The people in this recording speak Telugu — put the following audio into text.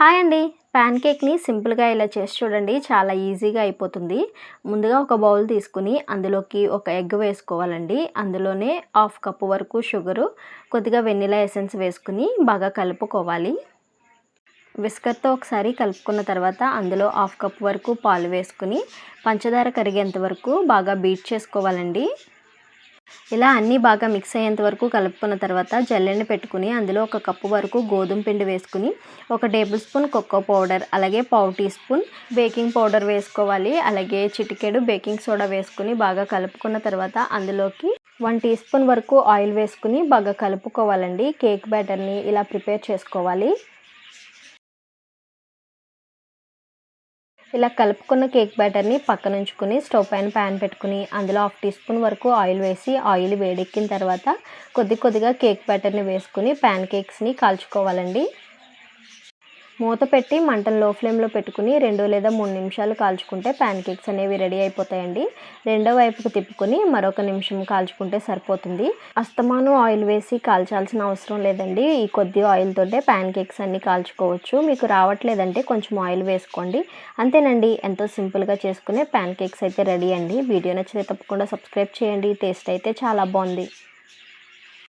హాయ్ అండి. ప్యాన్ కేక్‌ని సింపుల్‌గా ఇలా చేసి చూడండి. చాలా ఈజీగా అయిపోతుంది. ముందుగా ఒక బౌల్ తీసుకొని అందులోకి ఒక ఎగ్ వేసుకోవాలండి. అందులోనే హాఫ్ కప్ వరకు షుగరు, కొద్దిగా వెనిల్లా ఎసెన్స్ వేసుకొని బాగా కలుపుకోవాలి. విస్కర్‌తో ఒకసారి కలుపుకున్న తర్వాత అందులో హాఫ్ కప్ వరకు పాలు వేసుకొని పంచదార కరిగేంత వరకు బాగా బీట్ చేసుకోవాలండి. ఇలా అన్నీ బాగా మిక్స్ అయ్యేంత వరకు కలుపుకున్న తర్వాత జల్లెడని పెట్టుకుని అందులో ఒక కప్పు వరకు గోధుమ పిండి వేసుకుని 1 టేబుల్ స్పూన్ కోకో పౌడర్, అలాగే పావు టీ స్పూన్ బేకింగ్ పౌడర్ వేసుకోవాలి. అలాగే చిటికెడు బేకింగ్ సోడా వేసుకుని బాగా కలుపుకున్న తర్వాత అందులోకి 1 టీ స్పూన్ వరకు ఆయిల్ వేసుకుని బాగా కలుపుకోవాలండి. కేక్ బ్యాటర్ని ఇలా ప్రిపేర్ చేసుకోవాలి. ఇలా కలుపుకున్న కేక్ బ్యాటర్ని పక్కన ఉంచుకొని స్టవ్ పైన ప్యాన్ పెట్టుకుని అందులో హాఫ్ టీ స్పూన్ వరకు ఆయిల్ వేసి ఆయిల్ వేడెక్కిన తర్వాత కొద్దిగా కేక్ బ్యాటర్ని వేసుకుని ప్యాన్ కేక్స్ని కాల్చుకోవాలండి. మూత పెట్టి మంటను లో ఫ్లేమ్లో పెట్టుకుని 2 లేదా 3 నిమిషాలు కాల్చుకుంటే ప్యాన్ కేక్స్ అనేవి రెడీ అయిపోతాయండి. రెండో వైపుకు తిప్పుకొని మరొక నిమిషం కాల్చుకుంటే సరిపోతుంది. అస్తమాను ఆయిల్ వేసి కాల్చాల్సిన అవసరం లేదండి. ఈ కొద్ది ఆయిల్ తోటే ప్యాన్ కేక్స్ అన్ని కాల్చుకోవచ్చు. మీకు రావట్లేదంటే కొంచెం ఆయిల్ వేసుకోండి. అంతేనండి, ఎంతో సింపుల్గా చేసుకునే ప్యాన్ కేక్స్ అయితే రెడీ అండి. వీడియో నచ్చితే తప్పకుండా సబ్స్క్రైబ్ చేయండి. టేస్ట్ అయితే చాలా బాగుంది.